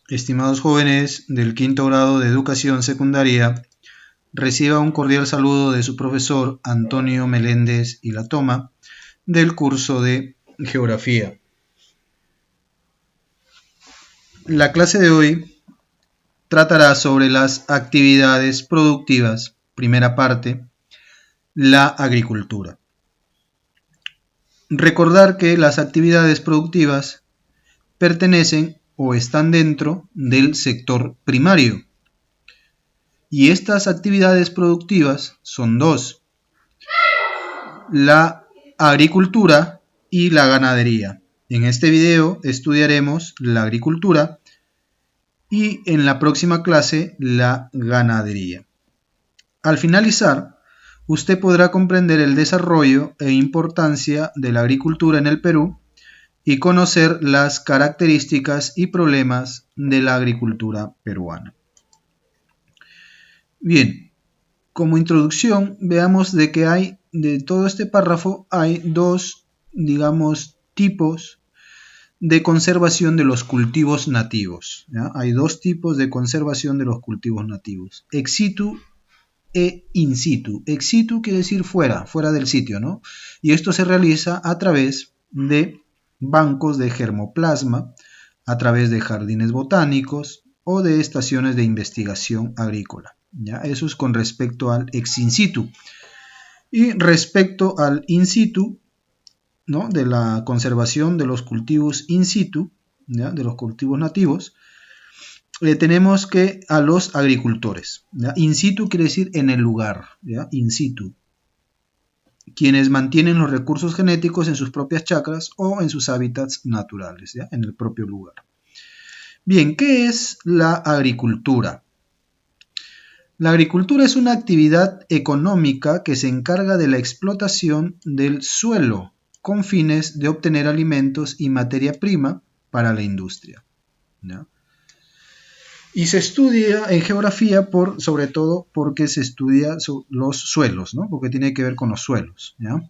Estimados jóvenes del quinto grado de educación secundaria, reciba un cordial saludo de su profesor Antonio Meléndez y la Toma del curso de Geografía. La clase de hoy tratará sobre las actividades productivas, primera parte, la agricultura. Recordar que las actividades productivas pertenecen o están dentro del sector primario. Y estas actividades productivas son dos: la agricultura y la ganadería. En este video estudiaremos la agricultura y en la próxima clase la ganadería. Al finalizar, usted podrá comprender el desarrollo e importancia de la agricultura en el Perú y conocer las características y problemas de la agricultura peruana. Bien, como introducción, veamos de que hay, de todo este párrafo, hay dos, tipos de conservación de los cultivos nativos. ¿Ya? Hay dos tipos de conservación de los cultivos nativos: ex situ e in situ. Ex situ quiere decir fuera del sitio, ¿no? Y esto se realiza a través de bancos de germoplasma, a través de jardines botánicos o de estaciones de investigación agrícola. ¿Ya? Eso es con respecto al ex in situ. Y respecto al in situ, ¿no? De la conservación de los cultivos in situ, ¿ya? De los cultivos nativos, tenemos que a los agricultores. ¿Ya? In situ quiere decir en el lugar, ¿ya? In situ, quienes mantienen los recursos genéticos en sus propias chacras o en sus hábitats naturales, ¿ya? En el propio lugar. Bien, ¿qué es la agricultura? La agricultura es una actividad económica que se encarga de la explotación del suelo con fines de obtener alimentos y materia prima para la industria, ¿ya? Y se estudia en geografía sobre todo porque se estudia los suelos, ¿no? Porque tiene que ver con los suelos, ¿ya?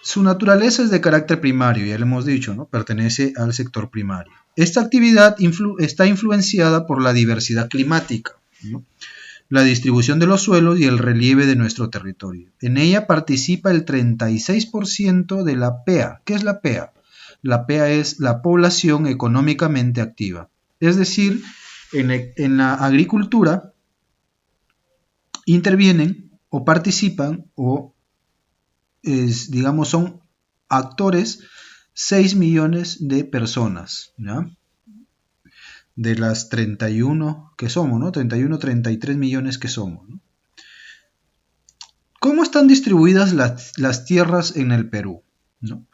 Su naturaleza es de carácter primario, ya lo hemos dicho, ¿no? Pertenece al sector primario. Esta actividad está influenciada por la diversidad climática, ¿no? La distribución de los suelos y el relieve de nuestro territorio. En ella participa el 36% de la PEA. ¿Qué es la PEA? La PEA es la población económicamente activa. Es decir, en la agricultura intervienen o participan o son actores 6 millones de personas, ¿ya? De las 31 que somos, ¿no? 31, 33 millones que somos, ¿no? ¿Cómo están distribuidas las tierras en el Perú? ¿No?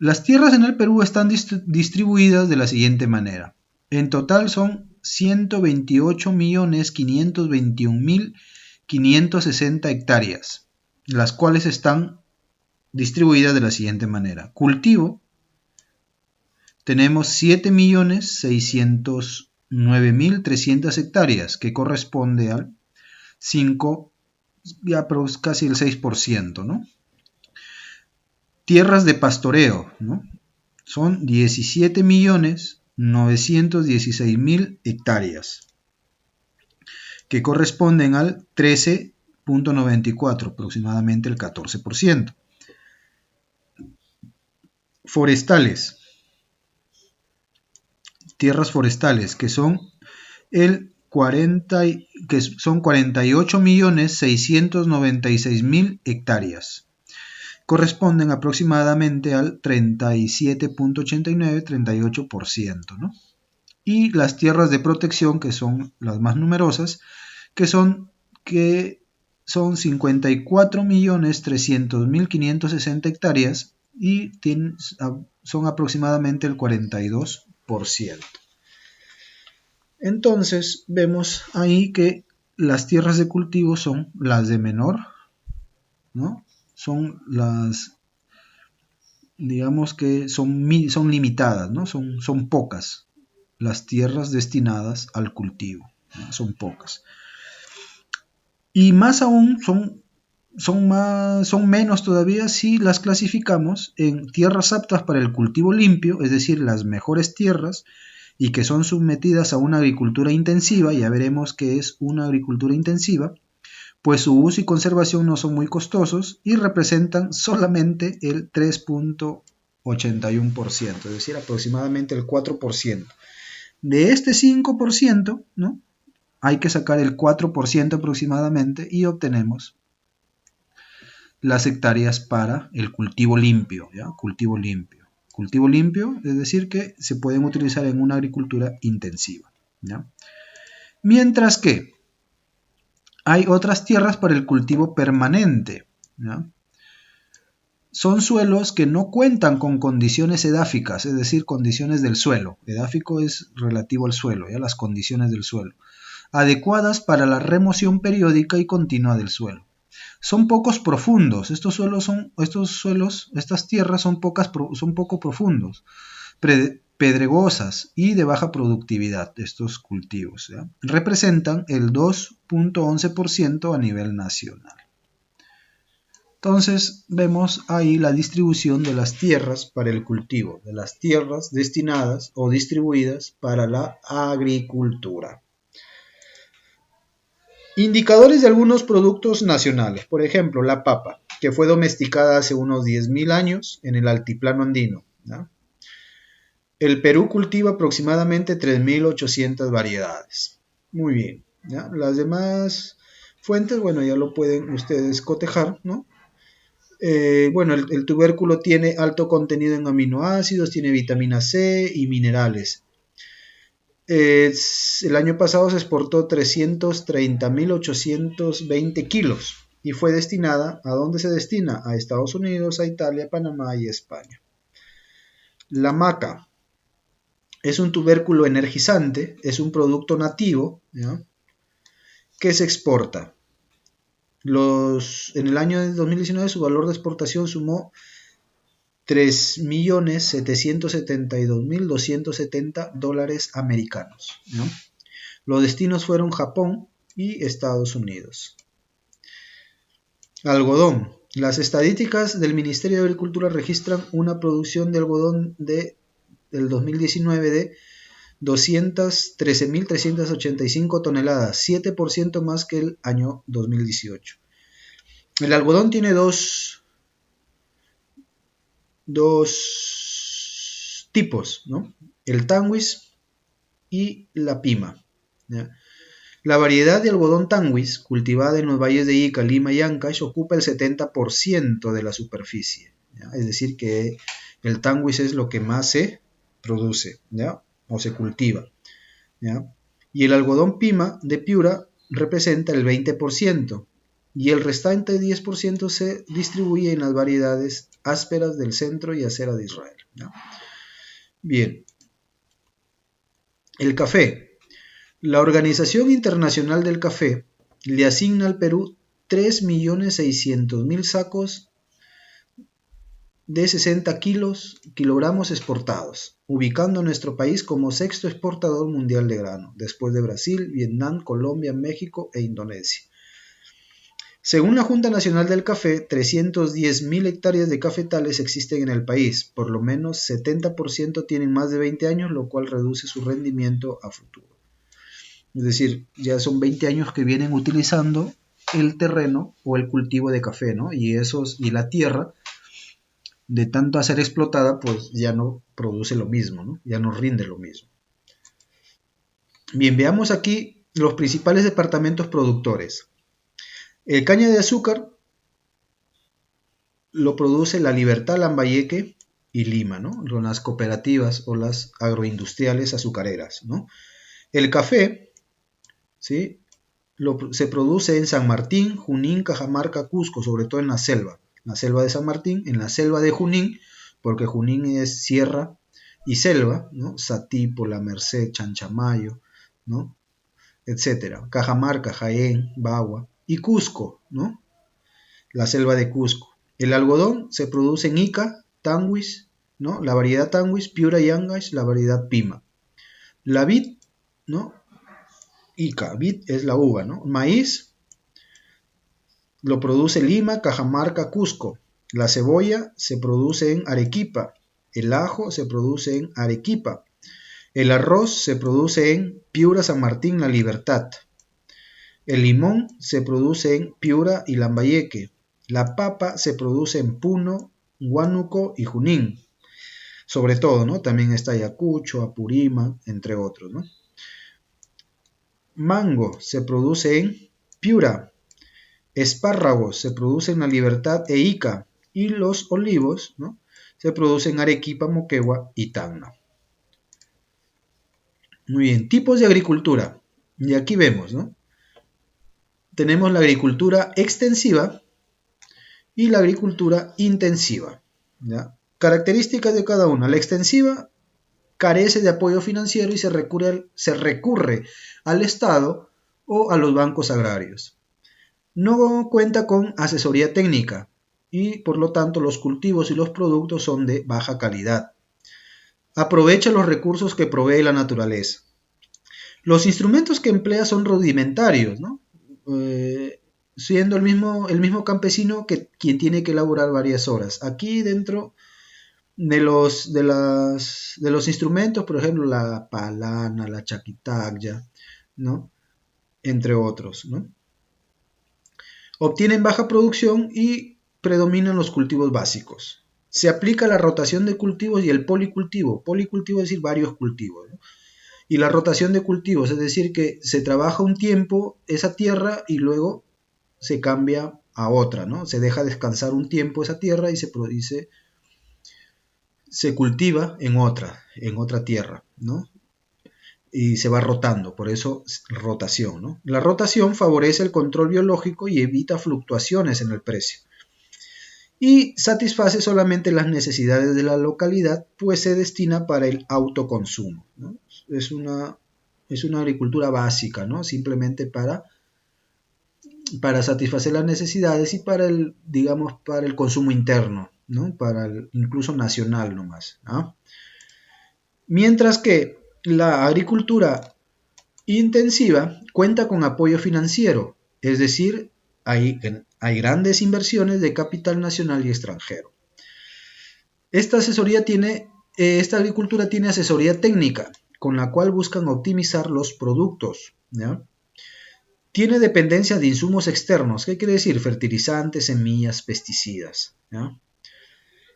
Las tierras en el Perú están distribuidas de la siguiente manera. En total son 128.521.560 hectáreas, las cuales están distribuidas de la siguiente manera. Cultivo, tenemos 7.609.300 hectáreas, que corresponde al 5, ya casi el 6%, ¿no? Tierras de pastoreo, ¿no? Son 17.916.000 hectáreas, que corresponden al 13.94, aproximadamente el 14%. Forestales, tierras forestales, que son 48.696.000 hectáreas. Corresponden aproximadamente al 37.89, 38%, ¿no? Y las tierras de protección, que son las más numerosas, que son 54.300.560 hectáreas y son aproximadamente el 42%. Entonces vemos ahí que las tierras de cultivo son las de menor, ¿no? Son las, digamos que son limitadas, ¿no? Son pocas las tierras destinadas al cultivo, ¿no? Son pocas. Y más aún son menos todavía si las clasificamos en tierras aptas para el cultivo limpio, es decir, las mejores tierras, y que son sometidas a una agricultura intensiva, ya veremos qué es una agricultura intensiva, pues su uso y conservación no son muy costosos y representan solamente el 3.81%, es decir, aproximadamente el 4%. De este 5%, ¿no? Hay que sacar el 4% aproximadamente y obtenemos las hectáreas para el cultivo limpio, ¿ya? Cultivo limpio. Cultivo limpio, es decir, que se pueden utilizar en una agricultura intensiva, ¿ya? Mientras que hay otras tierras para el cultivo permanente, ¿ya? Son suelos que no cuentan con condiciones edáficas, es decir, condiciones del suelo. Edáfico es relativo al suelo, ¿ya? Las condiciones del suelo, adecuadas para la remoción periódica y continua del suelo. Son pocos profundos, estas tierras son poco profundos, pedregosas y de baja productividad. Estos cultivos, ¿ya? Representan el 2.11% a nivel nacional. Entonces vemos ahí la distribución de las tierras para el cultivo, de las tierras destinadas o distribuidas para la agricultura. Indicadores de algunos productos nacionales. Por ejemplo, la papa, que fue domesticada hace unos 10.000 años en el altiplano andino, ¿no? El Perú cultiva aproximadamente 3.800 variedades. Muy bien, ¿ya? Las demás fuentes, bueno, ya lo pueden ustedes cotejar, ¿no? Bueno, el tubérculo tiene alto contenido en aminoácidos, tiene vitamina C y minerales. El año pasado se exportó 330.820 kilos y fue destinada, ¿a dónde se destina? A Estados Unidos, a Italia, Panamá y España. La maca es un tubérculo energizante, es un producto nativo, ¿ya? Que se exporta. En el año de 2019 su valor de exportación sumó $3.772.270 americanos, ¿no? Los destinos fueron Japón y Estados Unidos. Algodón. Las estadísticas del Ministerio de Agricultura registran una producción de algodón del 2019 de 213.385 toneladas, 7% más que el año 2018. El algodón tiene dos tipos, ¿no? El tanguis y la pima, ¿ya? La variedad de algodón tanguis, cultivada en los valles de Ica, Lima y Ancash, ocupa el 70% de la superficie, ¿ya? Es decir, que el tanguis es lo que más se produce, ¿ya? O se cultiva, ¿ya? Y el algodón pima de Piura representa el 20%, y el restante 10% se distribuye en las variedades ásperas del centro y acera de Israel, ¿no? Bien. El café. La Organización Internacional del Café le asigna al Perú 3.600.000 sacos de 60 kilogramos exportados, ubicando a nuestro país como sexto exportador mundial de grano, después de Brasil, Vietnam, Colombia, México e Indonesia. Según la Junta Nacional del Café, 310.000 hectáreas de cafetales existen en el país, por lo menos 70% tienen más de 20 años, lo cual reduce su rendimiento a futuro. Es decir, ya son 20 años que vienen utilizando el terreno o el cultivo de café, ¿no? Y la tierra, de tanto a ser explotada, pues ya no produce lo mismo, ¿no? Ya no rinde lo mismo. Bien, veamos aquí los principales departamentos productores. El caña de azúcar lo produce La Libertad, Lambayeque y Lima, ¿no? Son las cooperativas o las agroindustriales azucareras, ¿no? El café, ¿sí? Se produce en San Martín, Junín, Cajamarca, Cusco, sobre todo en la selva de San Martín, en la selva de Junín, porque Junín es sierra y selva, ¿no? Satipo, La Merced, Chanchamayo, ¿no? Etcétera. Cajamarca, Jaén, Bagua y Cusco, ¿no? La selva de Cusco. El algodón se produce en Ica, Tanguis, ¿no? La variedad Tanguis, Piura y Ancash, la variedad Pima. La vid, ¿no? Ica, vid es la uva, ¿no? Maíz lo produce Lima, Cajamarca, Cusco. La cebolla se produce en Arequipa. El ajo se produce en Arequipa. El arroz se produce en Piura, San Martín, La Libertad. El limón se produce en Piura y Lambayeque. La papa se produce en Puno, Huánuco y Junín. Sobre todo, ¿no? También está Ayacucho, Apurímac, entre otros, ¿no? Mango se produce en Piura. Espárragos se producen en La Libertad e Ica. Y los olivos, ¿no? Se producen en Arequipa, Moquegua y Tacna. Muy bien, tipos de agricultura. Y aquí vemos, ¿no? Tenemos la agricultura extensiva y la agricultura intensiva, ¿ya? Características de cada una. La extensiva carece de apoyo financiero y se recurre al Estado o a los bancos agrarios. No cuenta con asesoría técnica y por lo tanto los cultivos y los productos son de baja calidad. Aprovecha los recursos que provee la naturaleza. Los instrumentos que emplea son rudimentarios, ¿no? Siendo el mismo campesino quien tiene que elaborar varias horas. Aquí dentro de los instrumentos, por ejemplo, la palana, la chaquitaglia, ¿no? Entre otros, ¿no? Obtienen baja producción y predominan los cultivos básicos. Se aplica la rotación de cultivos y el policultivo. Policultivo es decir, varios cultivos, ¿no? Y la rotación de cultivos, es decir, que se trabaja un tiempo esa tierra y luego se cambia a otra, ¿no? Se deja descansar un tiempo esa tierra y se cultiva en otra tierra, ¿no? Y se va rotando, por eso rotación, ¿no? La rotación favorece el control biológico y evita fluctuaciones en el precio. Y satisface solamente las necesidades de la localidad, pues se destina para el autoconsumo, ¿no? Es una agricultura básica, ¿no? Simplemente para satisfacer las necesidades y para el consumo interno, ¿no? Incluso nacional nomás, ¿no? Mientras que la agricultura intensiva cuenta con apoyo financiero, es decir, hay grandes inversiones de capital nacional y extranjero. Esta agricultura tiene asesoría técnica, con la cual buscan optimizar los productos, ¿ya? Tiene dependencia de insumos externos, ¿qué quiere decir? Fertilizantes, semillas, pesticidas, ¿ya?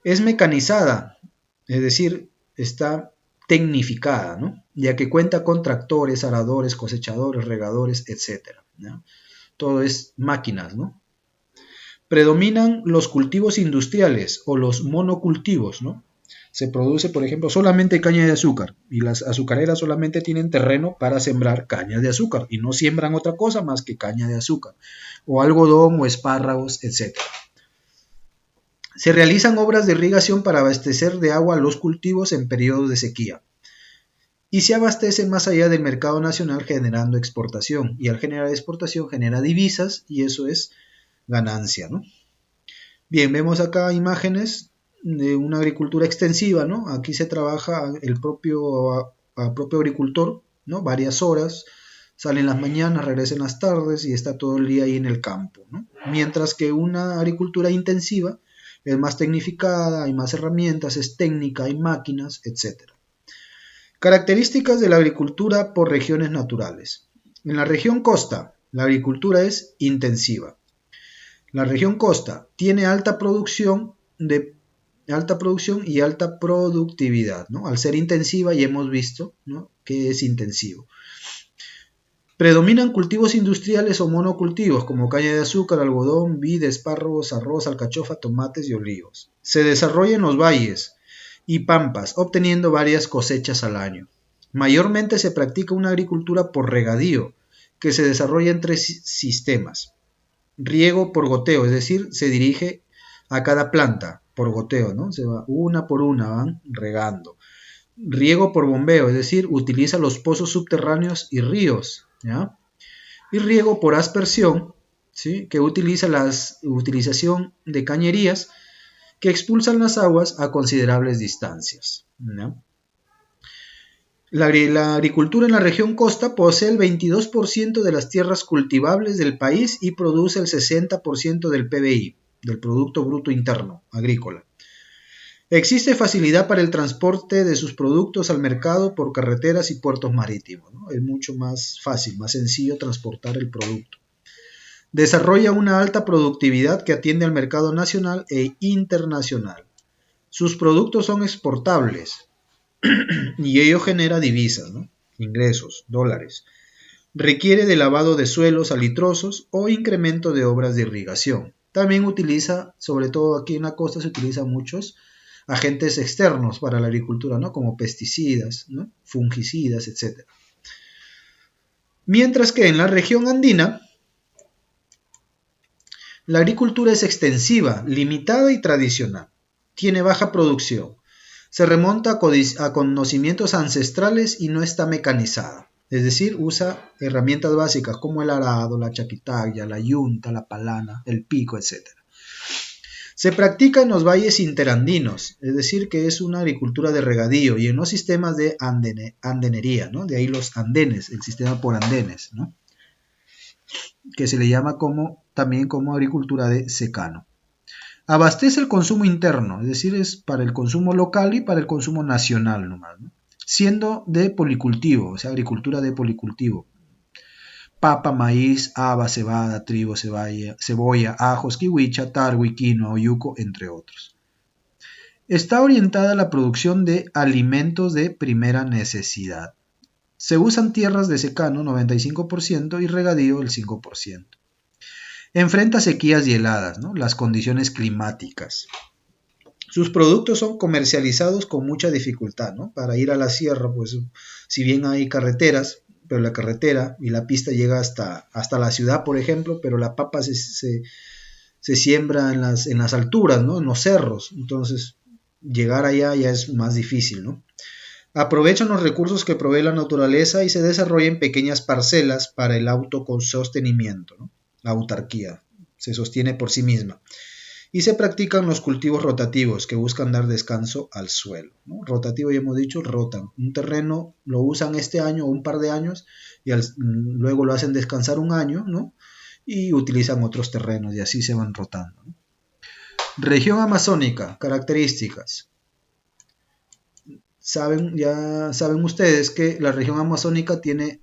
Es mecanizada, es decir, está tecnificada, ¿no? Ya que cuenta con tractores, aradores, cosechadores, regadores, etc., ¿ya? Todo es máquinas, ¿no? Predominan los cultivos industriales o los monocultivos, ¿no? Se produce, por ejemplo, solamente caña de azúcar y las azucareras solamente tienen terreno para sembrar caña de azúcar y no siembran otra cosa más que caña de azúcar o algodón o espárragos, etc. Se realizan obras de irrigación para abastecer de agua a los cultivos en periodos de sequía y se abastece más allá del mercado nacional generando exportación, y al generar exportación genera divisas y eso es ganancia, ¿no? Bien, vemos acá imágenes de una agricultura extensiva, ¿no? Aquí se trabaja el propio agricultor, ¿no? Varias horas, sale en las mañanas, regresa en las tardes y está todo el día ahí en el campo, ¿no? Mientras que una agricultura intensiva es más tecnificada, hay más herramientas, es técnica, hay máquinas, etc. Características de la agricultura por regiones naturales. En la región costa, la agricultura es intensiva. La región costa tiene alta producción y alta productividad, ¿no? Al ser intensiva ya hemos visto, ¿no?, que es intensivo. Predominan cultivos industriales o monocultivos como caña de azúcar, algodón, vid, espárragos, arroz, alcachofa, tomates y olivos. Se desarrolla en los valles y pampas, obteniendo varias cosechas al año. Mayormente se practica una agricultura por regadío, que se desarrolla en 3 sistemas. Riego por goteo, es decir, se dirige a cada planta por goteo, ¿no? Se va una por una, van regando. Riego por bombeo, es decir, utiliza los pozos subterráneos y ríos, ¿ya? Y riego por aspersión, ¿sí?, que utiliza la utilización de cañerías que expulsan las aguas a considerables distancias, ¿no? La agricultura en la región costa posee el 22% de las tierras cultivables del país y produce el 60% del PBI, del Producto Bruto Interno Agrícola. Existe facilidad para el transporte de sus productos al mercado por carreteras y puertos marítimos, ¿no? Es mucho más fácil, más sencillo transportar el producto. Desarrolla una alta productividad que atiende al mercado nacional e internacional. Sus productos son exportables y ello genera divisas, ¿no? Ingresos, dólares. Requiere de lavado de suelos salitrosos o incremento de obras de irrigación. También utiliza, sobre todo aquí en la costa, se utilizan muchos agentes externos para la agricultura, ¿no? Como pesticidas, ¿no? Fungicidas, etc. Mientras que en la región andina, la agricultura es extensiva, limitada y tradicional. Tiene baja producción. Se remonta a conocimientos ancestrales y no está mecanizada. Es decir, usa herramientas básicas como el arado, la chaquitalla, la yunta, la palana, el pico, etc. Se practica en los valles interandinos, es decir, que es una agricultura de regadío y en los sistemas de andenería, ¿no? De ahí los andenes, el sistema por andenes, ¿no? Que se le llama también como agricultura de secano. Abastece el consumo interno, es decir, es para el consumo local y para el consumo nacional nomás, ¿no? Siendo de policultivo, o sea, agricultura de policultivo. Papa, maíz, haba, cebada, trigo, cebolla, ajos, kiwicha, tarwi, quinoa, oyuco, entre otros. Está orientada a la producción de alimentos de primera necesidad. Se usan tierras de secano 95% y regadío el 5%. Enfrenta sequías y heladas, ¿no? Las condiciones climáticas. Sus productos son comercializados con mucha dificultad, ¿no? Para ir a la sierra, pues si bien hay carreteras, pero la carretera y la pista llega hasta la ciudad, por ejemplo, pero la papa se siembra en las alturas, ¿no? En los cerros, entonces llegar allá ya es más difícil, ¿no? Aprovechan los recursos que provee la naturaleza y se desarrolla en pequeñas parcelas para el autosostenimiento, ¿no? La autarquía se sostiene por sí misma. Y se practican los cultivos rotativos que buscan dar descanso al suelo, ¿no? Rotativo, ya hemos dicho, rotan. Un terreno lo usan este año o un par de años y luego lo hacen descansar un año, ¿no? Y utilizan otros terrenos y así se van rotando, ¿no? Región amazónica, características. Ya saben ustedes que la región amazónica tiene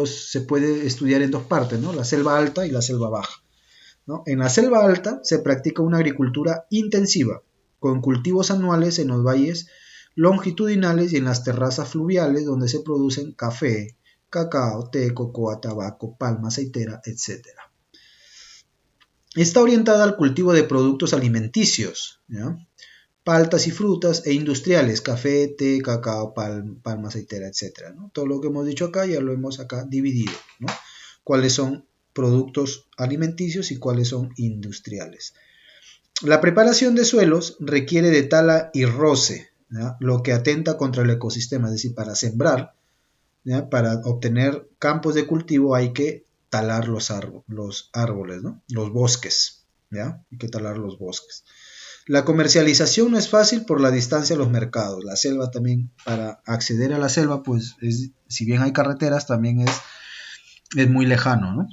se puede estudiar en dos partes, ¿no? La selva alta y la selva baja, ¿no? En la selva alta se practica una agricultura intensiva, con cultivos anuales en los valles longitudinales y en las terrazas fluviales donde se producen café, cacao, té, cocoa, tabaco, palma, aceitera, etc. Está orientada al cultivo de productos alimenticios, ¿ya? Paltas y frutas e industriales, café, té, cacao, palma, aceitera, etc., ¿no? Todo lo que hemos dicho acá ya lo hemos acá dividido, ¿no? Cuáles son productos alimenticios y cuáles son industriales. La preparación de suelos requiere de tala y roce, ¿ya? Lo que atenta contra el ecosistema, es decir, para sembrar, ¿ya? Para obtener campos de cultivo hay que talar los árboles, ¿no? Los bosques, ¿ya? Hay que talar los bosques. La comercialización no es fácil por la distancia a los mercados. La selva también, para acceder a la selva, pues si bien hay carreteras, también es muy lejano, ¿no?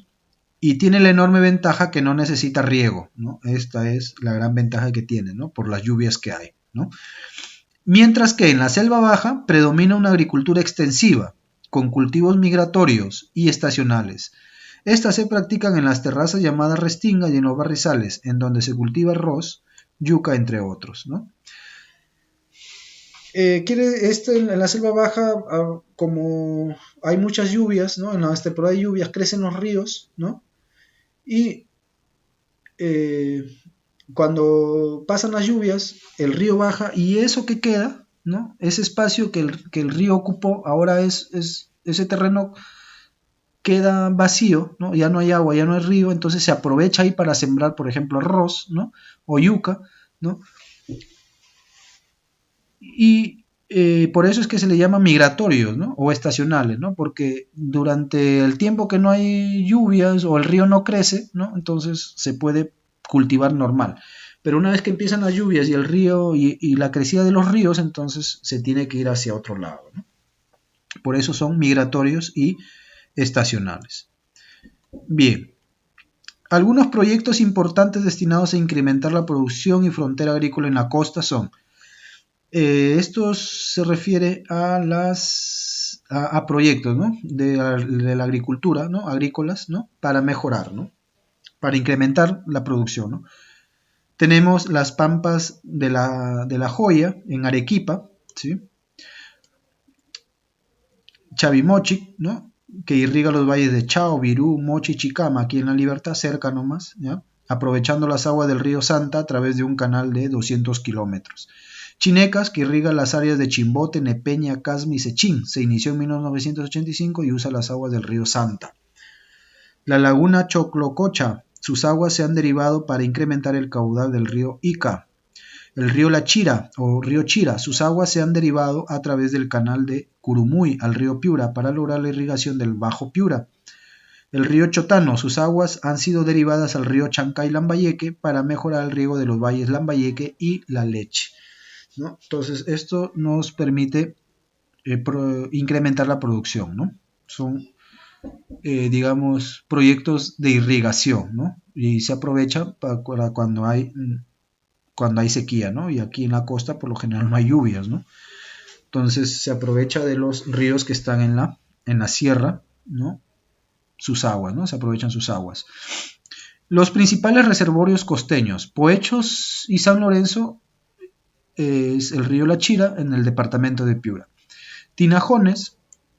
Y tiene la enorme ventaja que no necesita riego, ¿no? Esta es la gran ventaja que tiene, ¿no? Por las lluvias que hay, ¿no? Mientras que en la selva baja predomina una agricultura extensiva, con cultivos migratorios y estacionales. Estas se practican en las terrazas llamadas restingas y en los barrizales, en donde se cultiva arroz, yuca, entre otros, ¿no? En la selva baja, como hay muchas lluvias, ¿no? En las temporadas de lluvias crecen los ríos, ¿no? Y cuando pasan las lluvias, el río baja y eso que queda, ¿no? Ese espacio que el río ocupó, ahora ese terreno queda vacío, ¿no? Ya no hay agua, ya no hay río, entonces se aprovecha ahí para sembrar, por ejemplo, arroz, ¿no? O yuca, ¿no? Y por eso es que se le llama migratorios, ¿no? O estacionales, ¿no? Porque durante el tiempo que no hay lluvias o el río no crece, ¿no? Entonces se puede cultivar normal. Pero una vez que empiezan las lluvias y el río y la crecida de los ríos, entonces se tiene que ir hacia otro lado, ¿no? Por eso son migratorios y estacionales. Bien, algunos proyectos importantes destinados a incrementar la producción y frontera agrícola en la costa son Esto se refiere a proyectos, ¿no? de la agricultura, ¿no? Agrícolas, ¿no? Para mejorar, ¿no? Para incrementar la producción, ¿no? Tenemos las pampas de la Joya en Arequipa, ¿sí? Chavimochic, ¿no? Que irriga los valles de Chao, Virú, Mochi y Chicama, aquí en La Libertad, cerca nomás, ¿ya? Aprovechando las aguas del río Santa a través de un canal de 200 kilómetros. Chinecas, que irriga las áreas de Chimbote, Nepeña, Casma y Sechín. Se inició en 1985 y usa las aguas del río Santa. La laguna Choclococha, sus aguas se han derivado para incrementar el caudal del río Ica. El río La Chira o río Chira, sus aguas se han derivado a través del canal de Curumuy al río Piura para lograr la irrigación del Bajo Piura. El río Chotano, sus aguas han sido derivadas al río Chancay Lambayeque para mejorar el riego de los valles Lambayeque y La Leche, ¿no? Entonces, esto nos permite incrementar la producción, ¿no? Son, digamos, proyectos de irrigación, ¿no? Y se aprovecha para cuando hay sequía, ¿no? Y aquí en la costa por lo general no hay lluvias, ¿no? Entonces se aprovecha de los ríos que están en la sierra, ¿no? Sus aguas, ¿no? Se aprovechan sus aguas. Los principales reservorios costeños, Poechos y San Lorenzo, es el río La Chira en el departamento de Piura. Tinajones,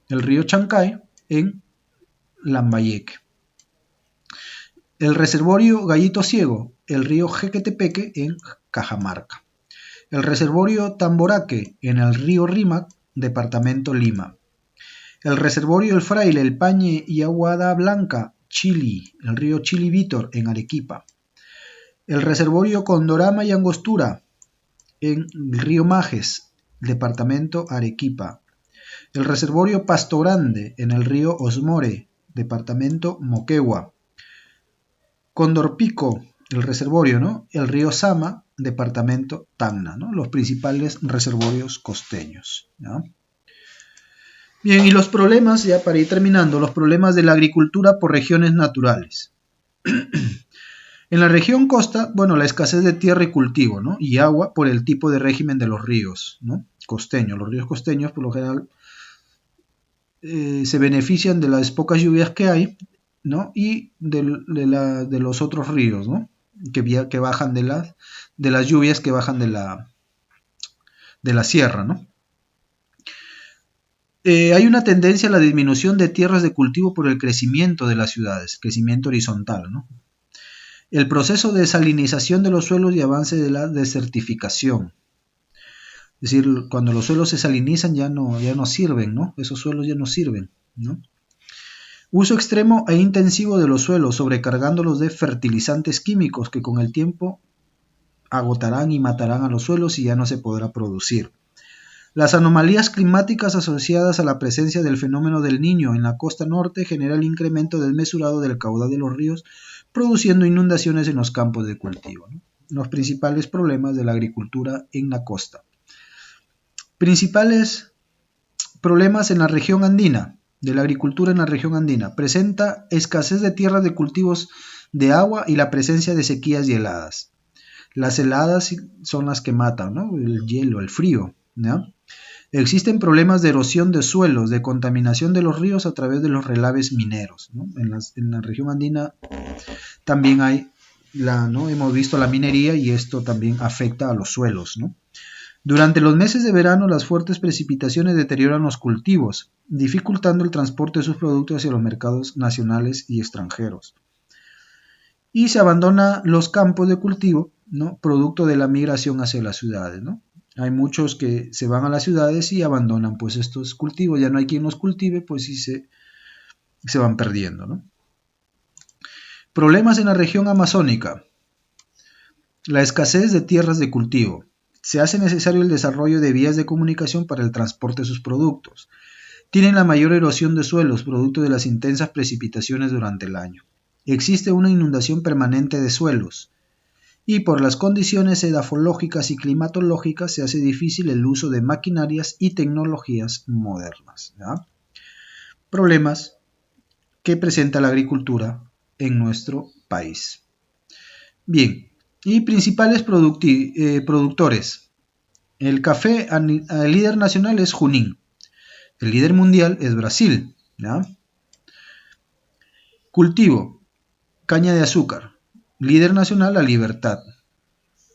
el río Chancay en Lambayeque. El reservorio Gallito Ciego, el río Jequetepeque en Cajamarca. El reservorio Tamboraque en el río Rímac, departamento Lima. El reservorio El Fraile, El Pañe y Aguada Blanca, Chili, el río Chili Vítor en Arequipa. El reservorio Condorama y Angostura en el río Majes, departamento Arequipa. El reservorio Pasto Grande en el río Osmore, departamento Moquegua. Condor Pico, el reservorio, ¿no? El río Sama, departamento Tacna, ¿no? Los principales reservorios costeños, ¿ya? Bien, y los problemas, ya para ir terminando, los problemas de la agricultura por regiones naturales. En la región costa, bueno, la escasez de tierra y cultivo, ¿no? Y agua por el tipo de régimen de los ríos, ¿no? Costeños. Los ríos costeños, por lo general, se benefician de las pocas lluvias que hay, ¿no? Y de los otros ríos, ¿no? Que bajan de las lluvias que bajan de la sierra, ¿no? Hay una tendencia a la disminución de tierras de cultivo por el crecimiento de las ciudades, crecimiento horizontal, ¿no? El proceso de salinización de los suelos y avance de la desertificación. Es decir, cuando los suelos se salinizan ya no sirven, ¿no? Esos suelos ya no sirven, ¿no? Uso extremo e intensivo de los suelos, sobrecargándolos de fertilizantes químicos que con el tiempo agotarán y matarán a los suelos y ya no se podrá producir. Las anomalías climáticas asociadas a la presencia del fenómeno del Niño en la costa norte genera el incremento desmesurado del caudal de los ríos, produciendo inundaciones en los campos de cultivo, ¿no? Los principales problemas de la agricultura en la costa. Principales problemas en la región andina, de la agricultura en la región andina. Presenta escasez de tierras de cultivos de agua y la presencia de sequías y heladas. Las heladas son las que matan, ¿no? El hielo, el frío, ¿no? Existen problemas de erosión de suelos, de contaminación de los ríos a través de los relaves mineros, ¿no? En la región andina también hay, ¿no? Hemos visto la minería y esto también afecta a los suelos, ¿no? Durante los meses de verano, las fuertes precipitaciones deterioran los cultivos, dificultando el transporte de sus productos hacia los mercados nacionales y extranjeros. Y se abandona los campos de cultivo, ¿no? Producto de la migración hacia las ciudades, ¿no? Hay muchos que se van a las ciudades y abandonan pues estos cultivos, ya no hay quien los cultive, pues sí se van perdiendo, ¿no? Problemas en la región amazónica. La escasez de tierras de cultivo. Se hace necesario el desarrollo de vías de comunicación para el transporte de sus productos. Tienen la mayor erosión de suelos, producto de las intensas precipitaciones durante el año. Existe una inundación permanente de suelos. Y por las condiciones edafológicas y climatológicas se hace difícil el uso de maquinarias y tecnologías modernas, ¿ya? Problemas que presenta la agricultura en nuestro país. Bien, y principales productores. El café, el líder nacional es Junín. El líder mundial es Brasil. ¿Ya? Cultivo, caña de azúcar. Líder nacional, La Libertad.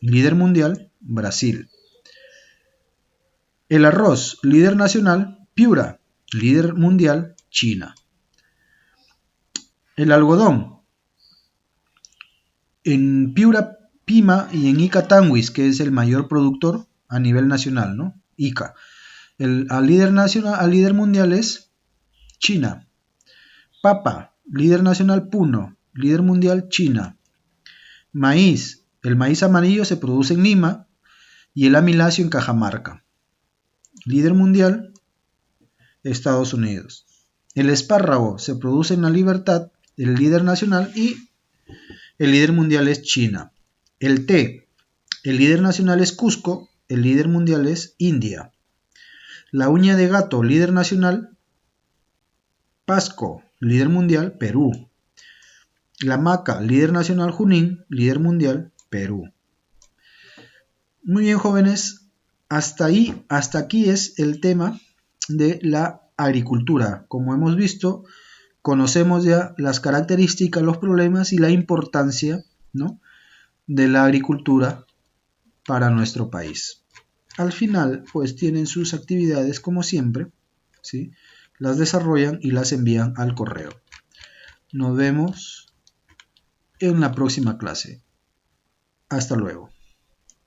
Líder mundial, Brasil. El arroz, líder nacional, Piura. Líder mundial, China. El algodón, en Piura, Pima y en Ica Tanguis, que es el mayor productor a nivel nacional, ¿no? Ica. Al líder nacional, al líder mundial es China. Papa, líder nacional Puno, líder mundial China. Maíz, el maíz amarillo se produce en Lima y el amilacio en Cajamarca. Líder mundial, Estados Unidos. El espárrago se produce en La Libertad, el líder nacional, y el líder mundial es China. El té, el líder nacional es Cusco, el líder mundial es India. La uña de gato, líder nacional, Pasco, líder mundial, Perú. La maca, líder nacional, Junín, líder mundial, Perú. Muy bien, jóvenes, hasta aquí es el tema de la agricultura. Como hemos visto, conocemos ya las características, los problemas y la importancia, ¿no?, de la agricultura para nuestro país. Al final, pues tienen sus actividades como siempre, ¿sí? Las desarrollan y las envían al correo. Nos vemos en la próxima clase. Hasta luego.